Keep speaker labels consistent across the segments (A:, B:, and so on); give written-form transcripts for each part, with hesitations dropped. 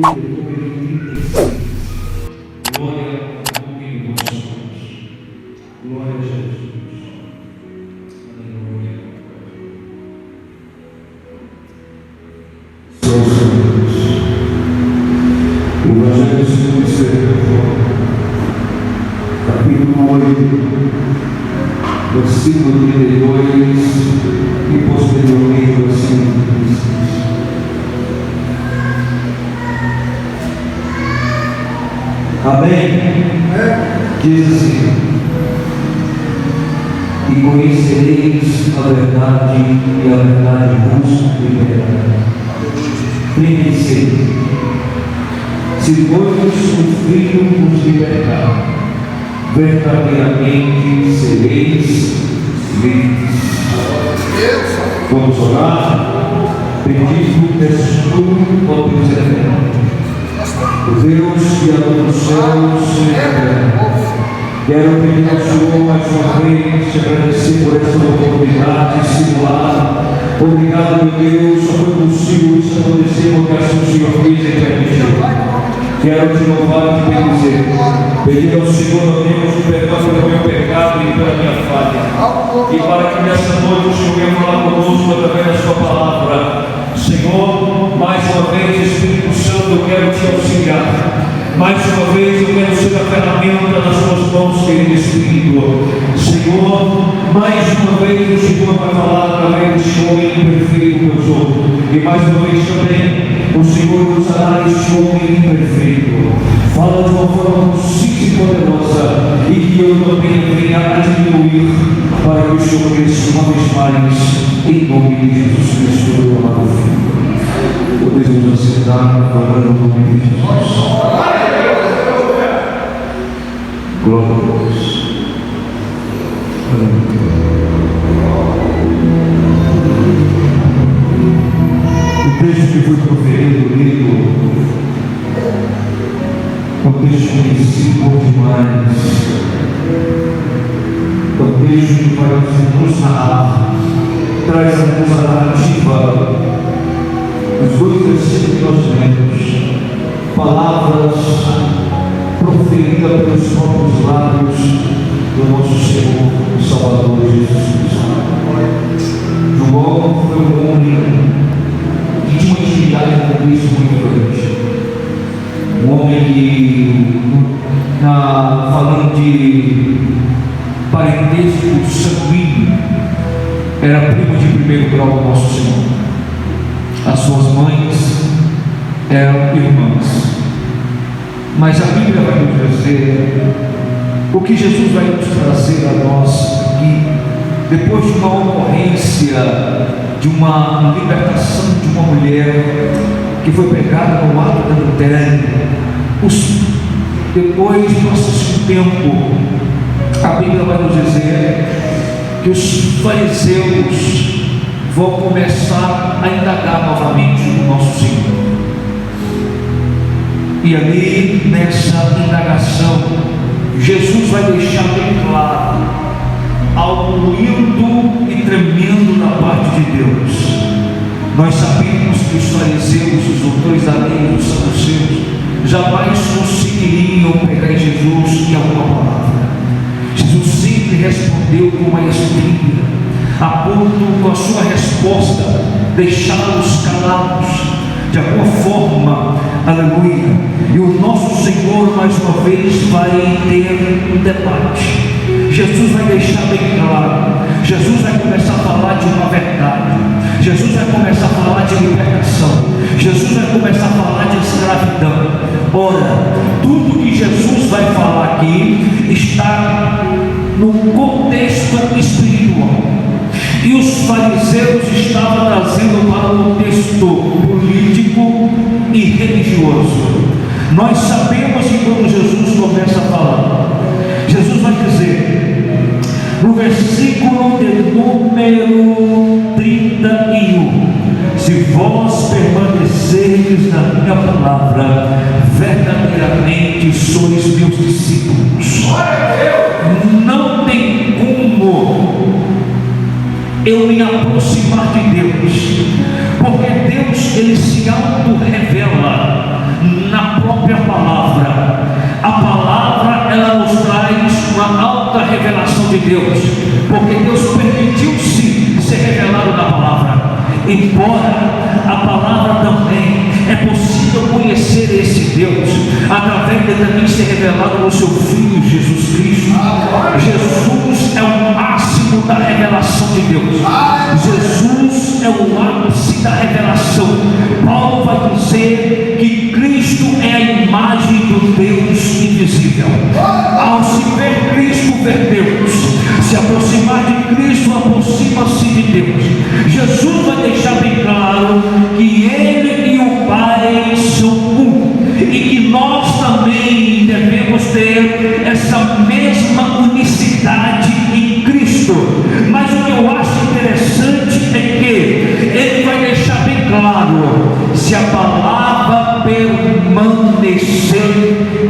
A: Glória ao nome dos céus. Glória a Jesus. Aleluia.
B: O Evangelho segundo Estevão, capítulo 8, versículo 32 e posteriormente versículo 36. Amém? Diz assim: e conhecereis a verdade, e a verdade vos libertará. 36. Se pois o Filho vos libertar, verdadeiramente sereis livres. Vamos orar, pedindo testemunho ao Deus eterno, o Deus Criador dos céus e da terra. Quero pedir ao Senhor mais uma vez, te agradecer por esta oportunidade singular. Obrigado, meu Deus, só foi possível isso acontecer porque assim o Senhor fez e permitiu. Quero te louvar e te bendizer. Pedir ao Senhor, meu Deus, perdão pelo meu pecado e pela minha falha. E para que nessa noite o Senhor venha falar conosco através da sua palavra. Senhor, mais uma vez, Espírito Santo, eu quero te auxiliar. Mais uma vez eu quero ser a ferramenta nas suas mãos, querido Espírito. Senhor, mais uma vez o Senhor vai falar através deste homem imperfeito, meu Senhor. E mais uma vez também o Senhor usará este homem imperfeito. Fala de uma forma concisa e poderosa, e que eu também venha a diminuir, para que o Senhor cresça uma vez mais, em nome de Jesus Cristo, meu amado Filho. Podemos assentar, falando no nome de Jesus. Glória a Deus. O texto que foi proferido, lido, é um texto conhecido por demais. É um texto que vai nos narrar, traz a narrativa dos dois versículos que nós lemos, palavras proferidas pelos próprios lábios do nosso Senhor e Salvador Jesus Cristo. João foi um homem que tinha uma intimidade com Cristo muito grande. Um homem que, falando de parentesco sanguíneo, era primo de primeiro grau do nosso Senhor. As suas mães eram irmãs. Mas a Bíblia vai nos dizer o que Jesus vai nos trazer a nós aqui, depois de uma ocorrência, de uma libertação de uma mulher que foi pegada no ato de adultério. Depois passa-se um tempo, a Bíblia vai nos dizer que os fariseus vão começar a indagar novamente o nosso Senhor. E ali, nessa indagação, Jesus vai deixar bem claro algo lindo e tremendo da parte de Deus. Nós sabemos que os fariseus, os doutores da lei, os saduceus, jamais conseguiriam pegar em Jesus em alguma palavra. Jesus sempre respondeu com maestria, a ponto com a sua resposta deixá-los calados. De alguma forma, aleluia, e o nosso Senhor mais uma vez vai ter um debate. Jesus vai deixar bem claro, Jesus vai começar a falar de uma verdade, Jesus vai começar a falar de libertação, Jesus vai começar a falar de escravidão. Ora, tudo que Jesus vai falar aqui está no contexto espiritual. E os fariseus estavam trazendo para o contexto político e religioso. Nós sabemos que quando Jesus começa a falar, Jesus vai dizer, no versículo de número 31, se vós permanecerdes na minha palavra, verdadeiramente sois meus discípulos. Não tem como eu me aproximar de Deus, porque Deus, Ele se auto-revela revelação de Deus, porque Deus permitiu-se ser revelado na palavra. Embora a palavra também é possível conhecer esse Deus através de também ser revelado no seu Filho Jesus Cristo. Jesus é o máximo da revelação de Deus. Jesus é o ápice da revelação. Paulo vai dizer que Cristo é a imagem do Deus invisível. Ao se ver Cristo, ver Deus. Se aproximar de Cristo, aproxima-se de Deus. Jesus vai deixar bem claro que Ele e o Pai são um, e que nós também devemos ter essa mesma unicidade em Cristo. Mas o que eu acho interessante é que Ele vai deixar bem claro: se a palavra permanecer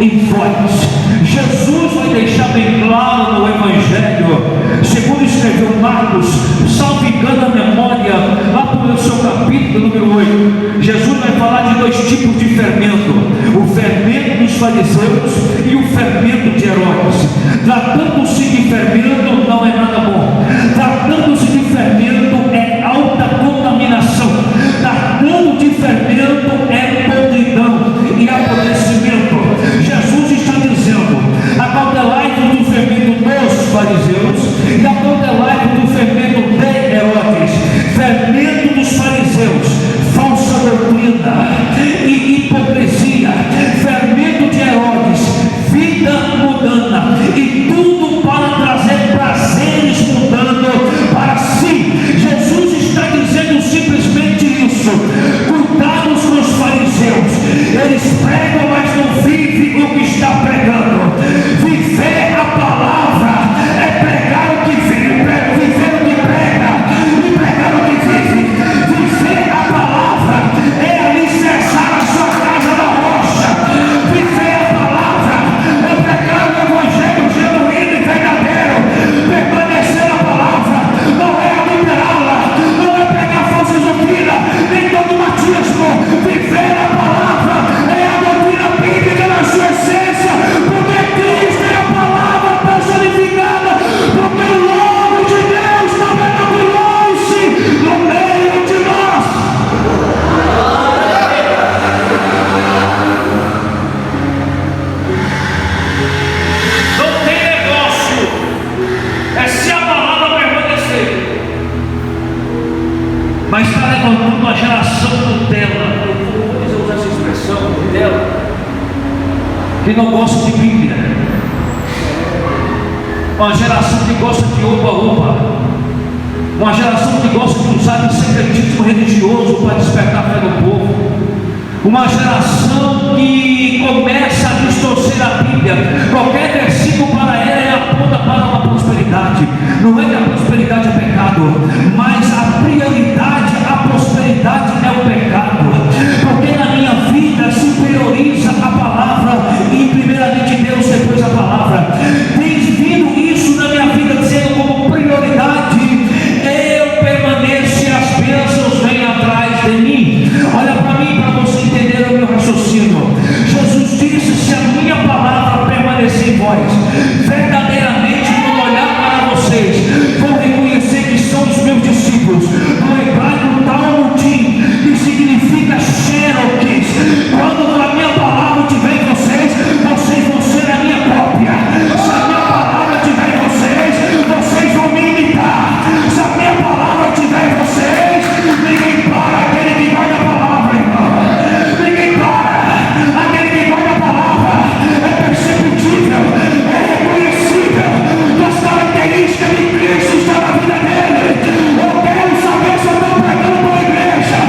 B: em vós. Jesus vai deixar bem claro no Evangelho, segundo escreveu Marcos, salvo engano a memória, lá para o seu capítulo número 8, Jesus vai falar de dois tipos de fermento: o fermento dos fariseus e o fermento de Herodes. Tratando-se de fermento, não é nada bom. Tratando-se de fermento, é alta contaminação. Tratando de fermento, é podridão e apodrecimento. Jesus está dizendo: acautelai-vos do fermento dos fariseus e acautelai-vos do fermento de Herodes. Fermento dos fariseus, falsa doutrina e hipocrisia. Fermento de Herodes, vida mundana, e tudo para trazer prazeres mundando para si. Jesus está dizendo simplesmente isso: cuidados com os fariseus. Eles pregam, mas não vivem o que está pregando. Viver a palavra é pregar o que vive, viver o que prega e pregar o que vive. Viver a palavra é alicerçar a sua casa na rocha. Viver a palavra é pregar o evangelho genuíno e verdadeiro. Permanecer na palavra não é adulterá-la, não é pregar falsa doutrina, nem dogmatismo. Viver a palavra é a doutrina bíblica na sua essência, porque Cristo é a palavra personificada, porque o logo de Deus tabernaculou-se no meio de nós. Não tem negócio, é se a palavra permanecer. Mas está levantando uma geração Nutella, eu vou usar essa expressão, Nutella, que não gosta de Bíblia. Uma geração que gosta de oba-oba. Uma geração que gosta de usar de secretismo religioso para despertar a fé do povo. Uma geração que começa a distorcer a Bíblia. Qualquer versículo para ela é aponta para uma prosperidade. Não é que a prosperidade é pecado, mas a prioridade, a prosperidade é o pecado. Porque na minha vida se prioriza a palavra e primeiramente Deus, depois a palavra. Tem vindo isso na minha vida dizendo como prioridade: eu permaneço e as bênçãos vêm atrás de mim. Olha para mim, para você entender o meu raciocínio. Jesus disse: se a minha palavra permanecer em vós, verdadeiramente quando olhar para vocês, vão reconhecer que são os meus discípulos. No hebraico Talmudim, que significa Xerox. Quando a minha palavra tiver em vocês, vocês vão ser a minha cópia. Se a minha palavra tiver em vocês, vocês vão me imitar. Se a minha palavra tiver em vocês, ninguém para aquele que guarda a palavra, irmão. Ninguém para aquele que guarda a palavra. É perceptível, é reconhecível das características de Cristo está na vida dele. Eu quero saber se eu estou pregando para a igreja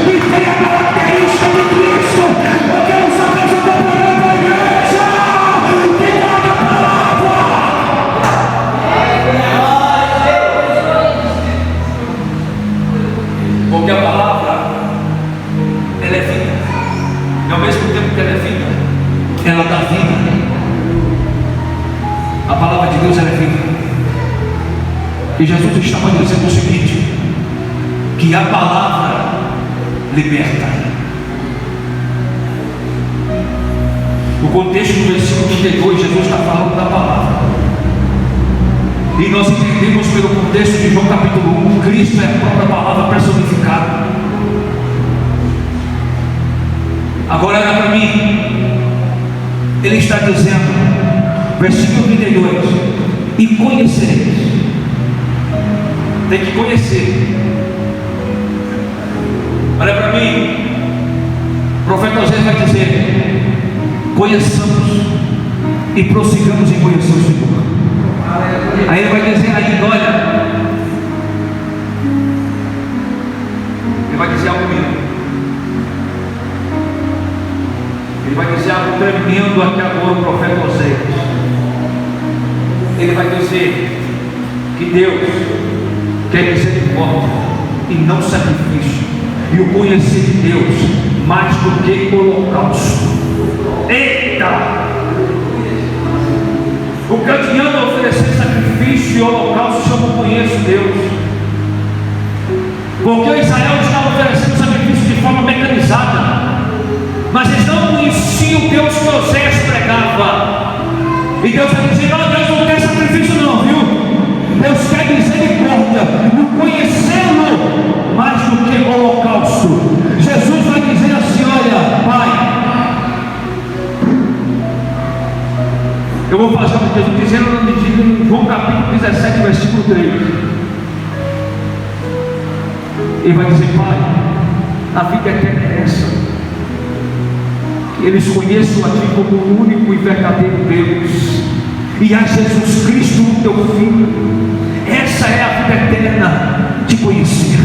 B: e tem a característica de Cristo. Eu quero saber se eu estou pregando para a igreja que guarda a palavra. Porque a palavra, ela é vida, e ao mesmo tempo que ela é vida, ela dá vida. A palavra de Deus, ela é vida. E Jesus estava dizendo o seguinte: que a palavra liberta. O contexto do versículo 32, Jesus está falando da palavra. E nós entendemos pelo contexto de João capítulo 1, Cristo é a própria palavra personificada. Agora olha para mim, ele está dizendo, versículo 32, e conhecereis. Tem que conhecer. Olha para mim, o profeta Osés vai dizer: conheçamos e prossigamos em conhecer o Senhor. Aí ele vai dizer ainda, olha, ele vai dizer algo lindo. Ele vai dizer algo tremendo aqui agora, o profeta Osés. Ele vai dizer que Deus quer misericórdia e não sacrifício, e o conhecer de Deus mais do que holocausto. Eita! O que adianta oferecer sacrifício e holocausto se eu não conheço Deus? Porque Israel estava oferecendo sacrifício de forma mecanizada, mas eles não conheciam o Deus que Osés pregava. E Deus vai dizer: não, Deus não quer sacrifício não, viu? Deus quer misericórdia, não conhecê-lo mais do que holocausto. Jesus vai dizer assim: olha, Pai, eu vou fazer o que Jesus dizendo na medida em João capítulo 17, versículo 3. Ele vai dizer: Pai, a vida eterna é essa, que eles conheçam a Ti como o único e verdadeiro Deus, e a Jesus Cristo, o Teu Filho. Essa é a vida eterna, te conhecer.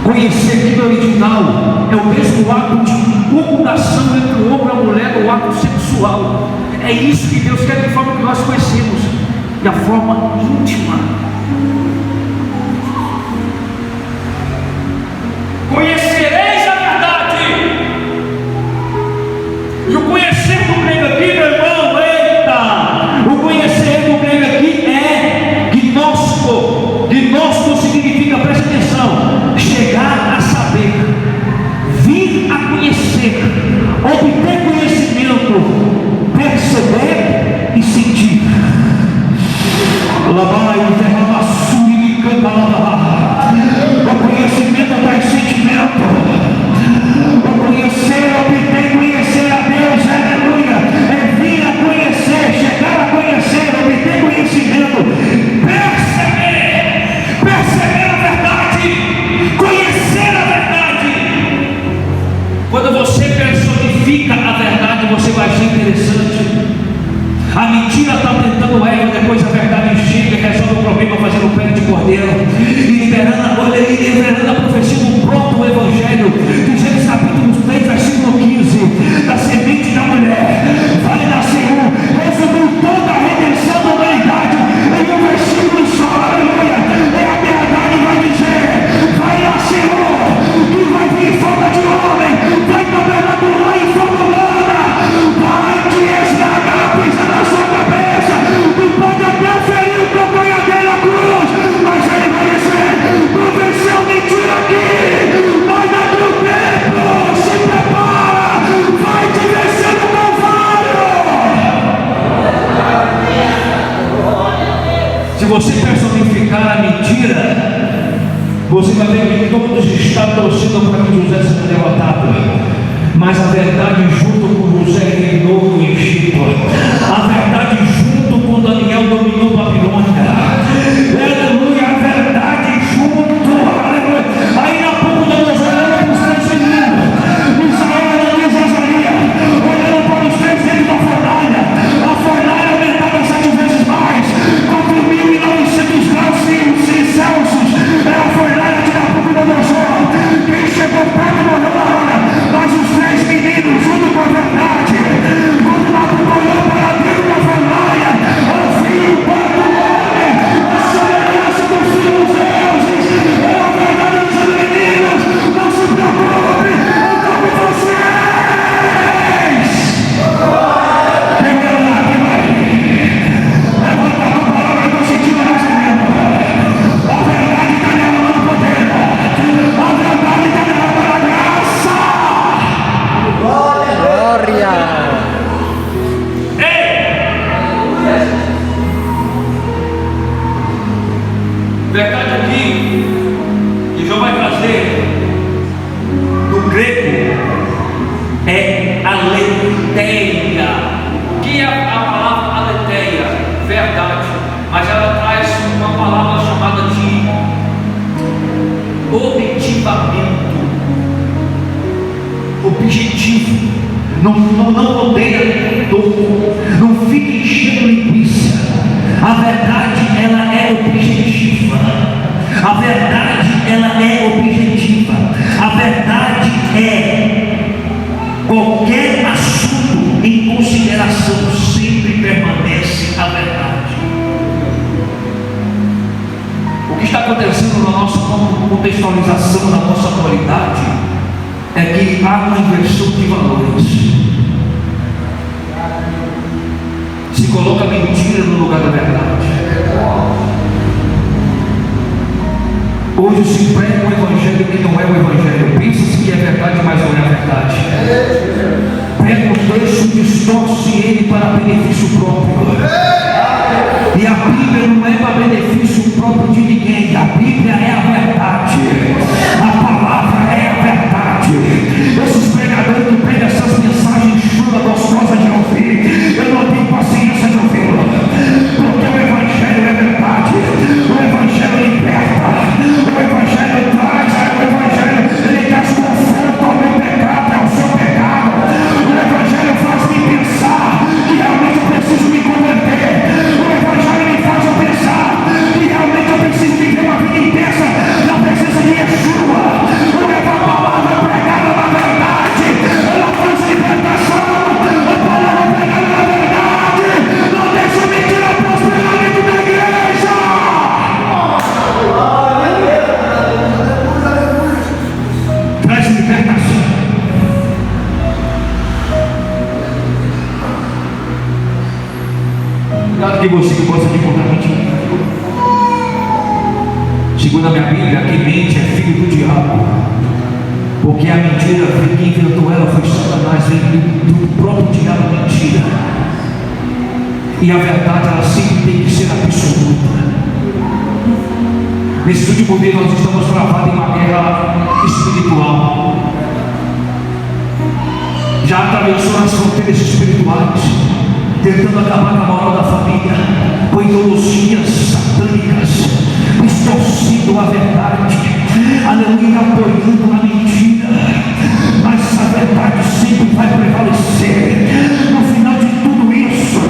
B: Conhecer que no original é o mesmo ato de copulação entre o homem e a mulher, o ato sexual. É isso que Deus quer, de forma que nós conhecemos, de a forma íntima. Conhecereis a verdade. E o conhecer do grego aqui, meu irmão, eita! O conhecer do grego aqui é gnosco. Gnosco significa, presta atenção, chegar a saber, vir a conhecer, obter conhecimento, perceber e sentir. O conhecimento traz sentimento. O conhecer, obter conhecer a Deus, aleluia, é vir a conhecer, chegar a conhecer, obter conhecimento, perceber a verdade, conhecer a verdade. Quando você personifica a verdade, você vai ser interessante. A mentira está tentando Eva, depois a verdade chega e resolve o problema fazendo pele de cordeiro e liberando a profecia do próprio Evangelho de Gênesis capítulo 3, versículo 15. Da semente da mulher vai nascer resumiu toda a redenção da humanidade em um versículo só, aleluia. É a verdade, vai dizer: vai nascer que vai vir em forma de homem, vai tabernacular em forma humana, vai te esmagar, pisa na sua cabeça, tu pode até ferir o companheiro na cruz, mas ele vai dizer: não venceu mentira aqui, mas daqui o tempo se prepara, vai te vencer no Calvário. Se você personificar a mentira, você vai ver que todos estão torcendo para que José seja derrotado, mas a verdade junto com José reinou no Egito, a verdade junto com Daniel dominou Babilônia, aleluia, a verdade junto, aleluia. Aí na pouco da nossa olhando para os três meninos, Israel, Ananias e Azaria, olhando para os três dentro da fornalha, a fornalha aumentada 7 vezes mais, 4.900 graus Celsius, é a fornalha de Nabucodonosor. Quem chegou perto morreu na hora, mas os três meninos, junto com a verdade, quando Nabucodonosor No grego é aletheia, que é a palavra aletheia, verdade, mas ela traz uma palavra chamada de objetivamento, objetivo. Não odeia dor, não fica enchendo linguiça. A verdade, ela é objetiva. A verdade, ela é objetiva. A verdade é qualquer assunto em consideração sempre permanece a verdade. O que está acontecendo na nossa contextualização da nossa atualidade é que há uma inversão de valores. Se coloca mentira no lugar da verdade. Hoje se prega um evangelho que não é o evangelho. Pensa-se que é verdade, mas não é a verdade. Pega o texto, distorce ele para benefício próprio. E a Bíblia não é para benefício próprio de ninguém. A Bíblia é a verdade. A palavra é a verdade. Esses pregadores que pregam essas mensagens chulas, gostosas de ouvir, eu não tenho paciência de ouvi-lo. Porque o evangelho é verdade. O evangelho liberta. O evangelho traz. O evangelho ele traz conforto ao meu pecado, ao seu pecado. O evangelho faz-me pensar que realmente eu preciso me converter. O evangelho me faz eu pensar que realmente eu preciso viver uma vida intensa na presença de Yeshua. A palavra pregada na verdade, ela faz libertação. A palavra pregada na verdade não deixa mentira prosperar dentro da igreja. Traz libertação. Cuidado que você que gosta de contar mentira. Segundo a minha Bíblia, quem mente é filho do diabo. Porque a mentira, quem inventou ela foi Satanás, vem do próprio diabo mentira. E a verdade, ela sempre tem que ser absoluta. Nesse último dia nós estamos travados em uma guerra espiritual. Já atravessou as fronteiras espirituais, tentando acabar com a moral da família, com ideologias satânicas, distorcendo a verdade, aleluia, apoiando a mentira. Mas a verdade sempre vai prevalecer. No final de tudo isso,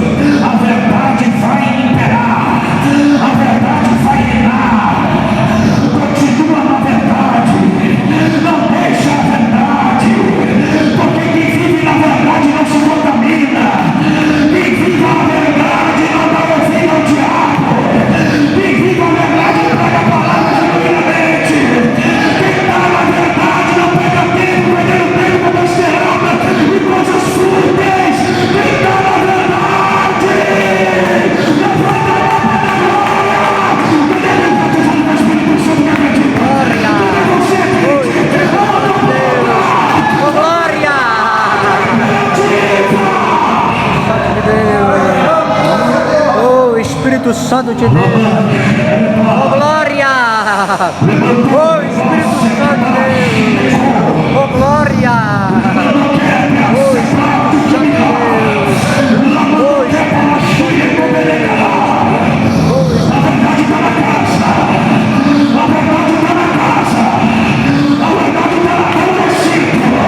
B: a verdade vai imperar, a verdade vai reinar. Continua na verdade, não deixa a verdade, porque quem vive na verdade não se contamina. Quem vive a verdade não dá ouvido ao diabo. Quem vive a verdade prega a palavra genuinamente. Quem está na verdade não pega tempo, perdendo tempo com besteirada e coisas fúteis. Quem está na verdade levanta a mão da glória. Quem é batizado no Espírito Santo que acredita? Você acredita?
C: Oh, glória! Oh, Espírito Santo de Deus! Oh, glória! Oh, Espírito Santo de Deus! Oh, glória! Oh, Espírito Santo de Deus! Oh, Espírito Santo de Deus!
B: A verdade está na casa. A verdade está na casa. A verdade está na casa do discípulo.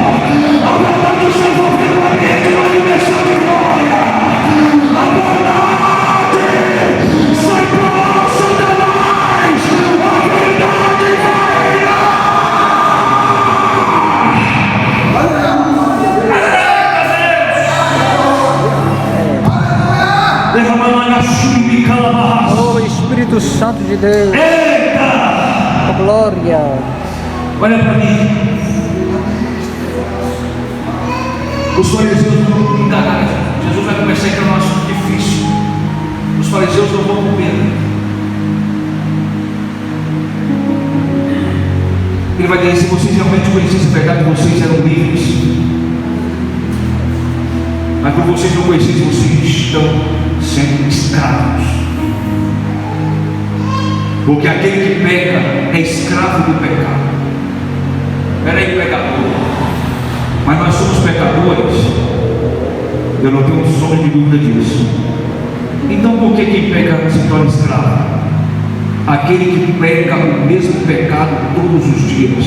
B: A verdade está envolvendo o ambiente da dimensão de glória. A verdade sai para lá, Satanás. A verdade vai reinar. Derramando a chuva e calabarras.
C: Oh, Espírito Santo de Deus!
B: Eita!
C: Oh, glória!
B: Olha para mim. Os fariseus não indagaram. Jesus vai começar a entrar num assunto difícil. Os fariseus não vão com medo. Ele vai dizer: se vocês realmente conhecessem a verdade, vocês eram livres. Mas por vocês não conhecerem, vocês estão sendo escravos. Porque aquele que peca é escravo do pecado. Espera aí, pregador. Mas nós somos pecadores, eu não tenho sombra de dúvida disso. Então por que quem peca se torna escravo? Aquele que peca o mesmo pecado todos os dias.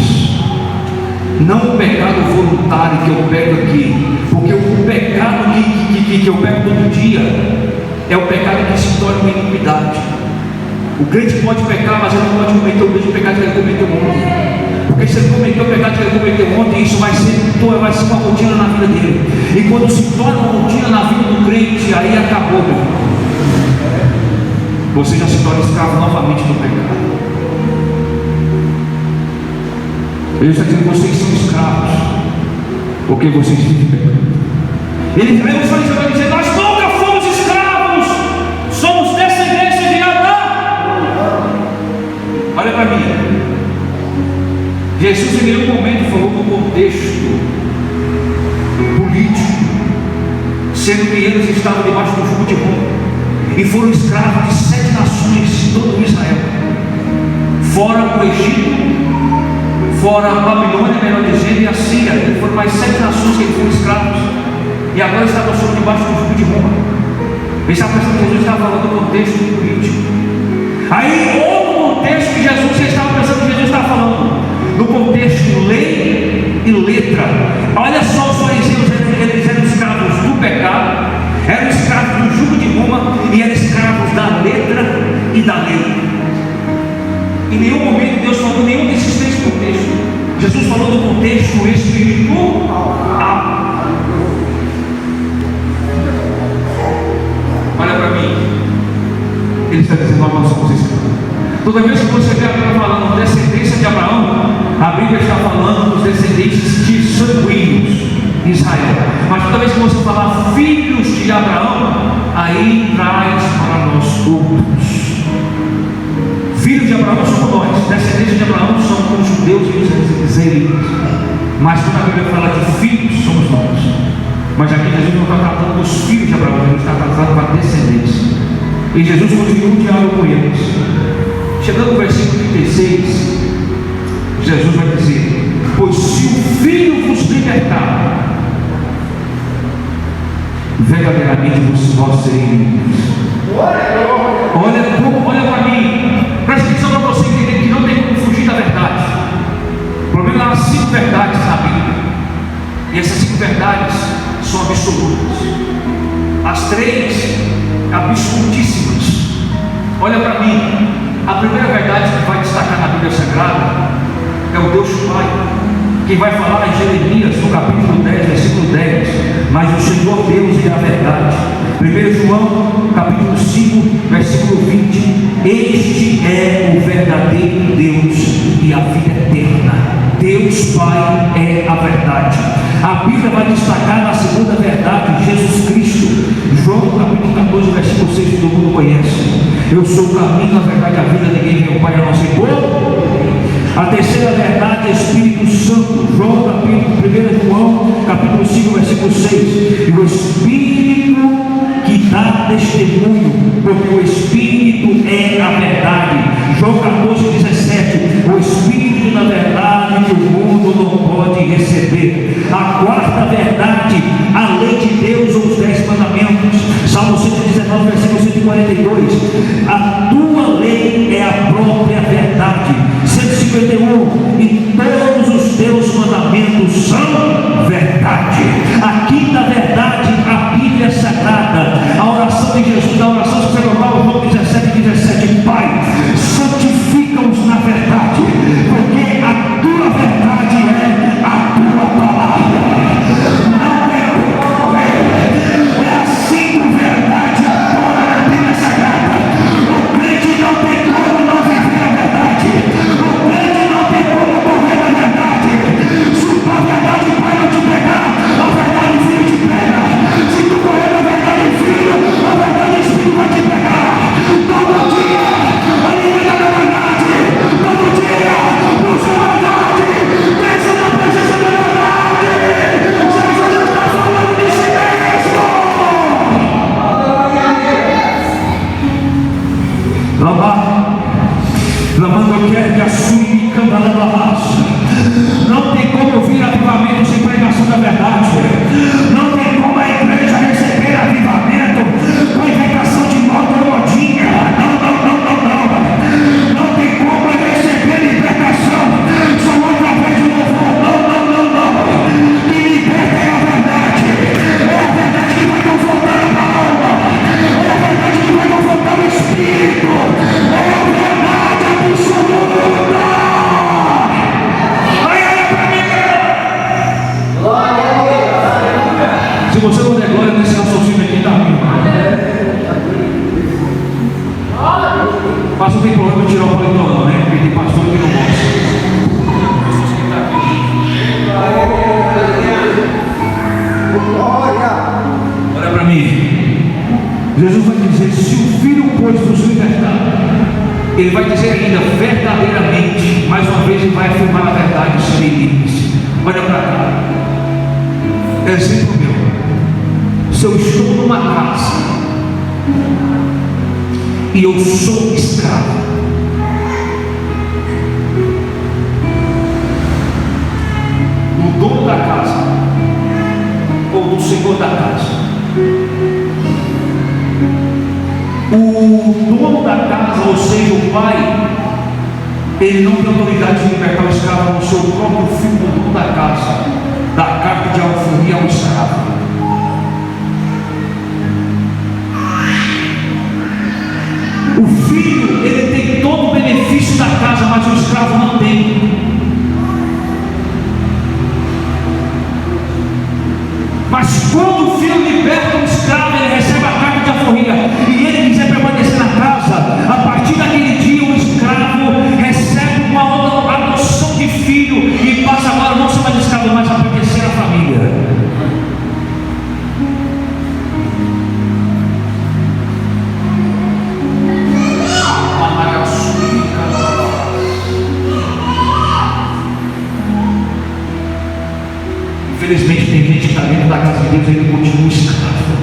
B: Não o pecado voluntário que eu pego aqui, porque o pecado que eu pego todo dia é o pecado que se torna uma iniquidade. O crente pode pecar, mas ele não pode cometer o mesmo pecado que ele cometeu ontem. Porque se ele cometeu o pecado que ele cometeu ontem, isso vai ser uma rotina na vida dele. E quando se torna uma rotina na vida do crente, aí acabou, meu irmão. Você já se torna escravo novamente do pecado. Ele está dizendo que vocês são escravos, porque vocês vivem pecando. Aí o fariseu vai dizer: nós nunca fomos escravos, somos descendência de Abraão. Olha para mim, Jesus em nenhum momento falou no contexto político, sendo que eles estavam debaixo do jugo de Roma e foram escravos de 7 nações, todo Israel, fora o Egito, fora a Babilônia, melhor dizendo, e a Síria. Foram mais 7 nações que foram escravos, e agora estavam sob debaixo do jugo de Roma. Ele estava pensando que Jesus estava falando do contexto político. Aí outro contexto que Jesus estava pensando que Jesus estava falando, no contexto lei e letra. Olha só, os fariseus, eles eram escravos do pecado, eram escravos do jugo de Roma e eram escravos da letra e da lei. Em nenhum momento Deus falou nenhum desses 3 contextos. Jesus falou do contexto espiritual. Olha para mim, ele está dizendo: nós não somos escravos. Toda vez que você vê a Bíblia falando descendência de Abraão, a Bíblia está falando dos descendentes de sanguíneos, Israel. Mas toda vez que você falar filhos de Abraão, aí traz para nós outros. Filhos de Abraão somos nós, descendentes de Abraão são os judeus e os israelitas. Mas quando a Bíblia fala de filhos, somos nós. Mas aqui Jesus não está tratando dos filhos de Abraão, ele está tratando da descendência. E Jesus continua o diálogo com eles. Chegando no versículo 36, Jesus vai dizer: pois se o Filho vos libertar, verdadeiramente vós sereis livres. Olha para mim, presta atenção para você entender que não tem como fugir da verdade. O problema é as 5 verdades na Bíblia, e essas 5 verdades são absolutas, as 3 absolutíssimas. Olha para mim, a primeira verdade que vai destacar na Bíblia Sagrada é o Deus Pai. Quem vai falar em Jeremias, no capítulo 10, versículo 10: mas o Senhor Deus é a verdade. 1 João, capítulo 5, versículo 20: este é o verdadeiro Deus e a vida eterna. Deus Pai é a verdade. A Bíblia vai destacar na segunda verdade Jesus Cristo. João, capítulo 14, versículo 6, todo mundo conhece: eu sou o caminho, a verdade e a vida, ninguém vem ao Pai a não ser por mim. A terceira verdade é Espírito Santo. João, capítulo 1 João, capítulo 5, versículo 6: e o Espírito que dá testemunho, porque o Espírito é a verdade. João 14, 17: o Espírito da verdade que o mundo não pode receber. A quarta verdade, a lei de Deus ou os 10 mandamentos. Salmo 119, versículo 142: a tua lei é a própria verdade. 151: e todos os teus mandamentos são verdade. A quinta verdade, a Bíblia Sagrada. A oração de Jesus, a oração sacerdotal, João 17:17: Pai, santifica-os na verdade, porque a tua verdade é a tua palavra. Não é o é a 5 verdade agora na Bíblia Sagrada. O crente não tem como não viver a verdade. O crente não tem como morrer na verdade. Se a verdade vai não te pegar, a Se eu estou numa casa e eu sou escravo, do dono da casa ou do senhor da casa, o dono da casa, ou seja, o pai, ele não tem autoridade de libertar o escravo, no seu próprio filho, do dono da casa, da carta de alforria ao escravo. O filho, ele tem todo o benefício da casa, mas o escravo não tem. Mas quando o filho liberta o escravo, ele recebe a carta de alforria, e ele quiser permanecer na casa, a partir daquele dia o escravo recebe uma outra adoção de filho, e passa agora não ser mais escravo, mas a pertencer à família. Infelizmente tem gente que está dentro da casa de Deus e ele continua escravo,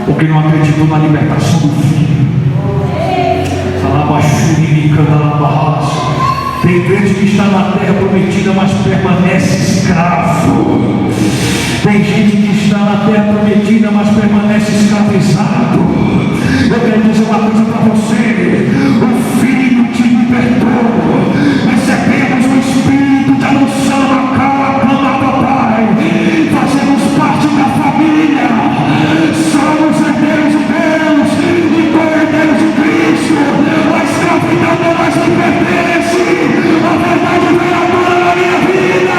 B: porque não acreditou na libertação do filho. Tem crente que está na terra prometida, mas permanece escravo. Tem gente que está na terra prometida, mas permanece escravizado. Eu quero dizer uma coisa para você: o filho te libertou. Recebemos o espírito de adoção na cama do Pai. Fazemos parte da família. Somos herdeiros de Deus e co-herdeiros de Cristo. A escravidão não mais me pertence. A verdade veladora na minha vida.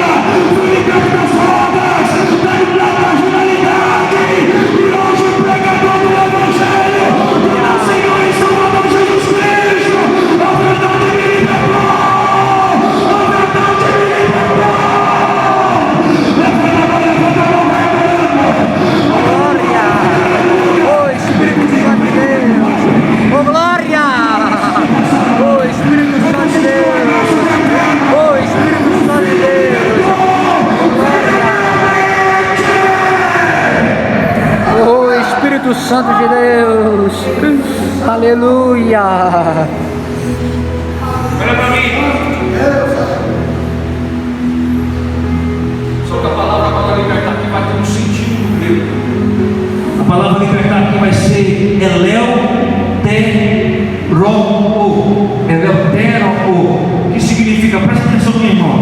B: Fui liberto das rodas, da marginalidade, e hoje o pregador do Evangelho, do nosso Senhor e Salvador Jesus Cristo. A verdade me libertou. A verdade me libertou. Levanta a mão, levanta a mão, vai adorando.
C: Glória! Oh Espírito Santo de Deus! Oh glória! Oh Espírito Santo de Deus! Oh Espírito Santo de Deus! Oh glória! Oh Espírito Santo de Deus! Aleluia!
B: Olha para mim. Só que a palavra libertar aqui vai ter um sentido no grego. A palavra libertar aqui vai ser eleuteroo, que significa, presta atenção, meu irmão,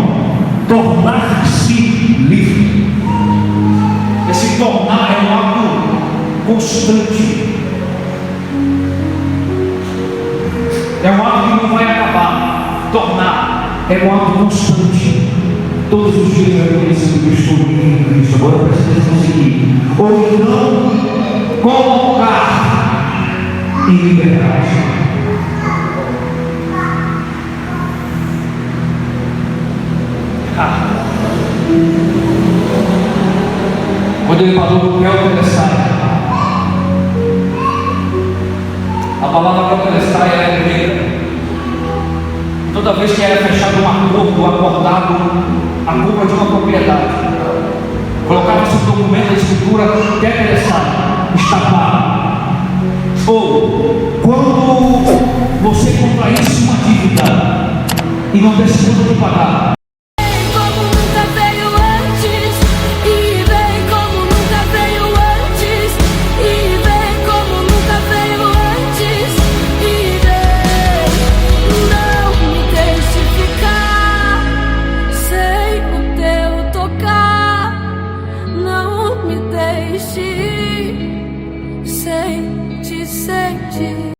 B: tornar-se livre. Esse tornar é um ato constante, é um ato que não vai acabar. Tornar é um ato constante. Todos os dias eu reconheci que eu estou livre em Cristo. Agora presta atenção no seguinte: ou não colocar em liberdade. Quando ele falou do Keltelestai, a palavra Keltelestai é grega. Toda vez que era fechado um acordo, acordado a culpa de uma propriedade, colocava-se um documento da escritura Keltelestai, está pago. Ou quando você contraísse uma dívida e não desse conta de pagar,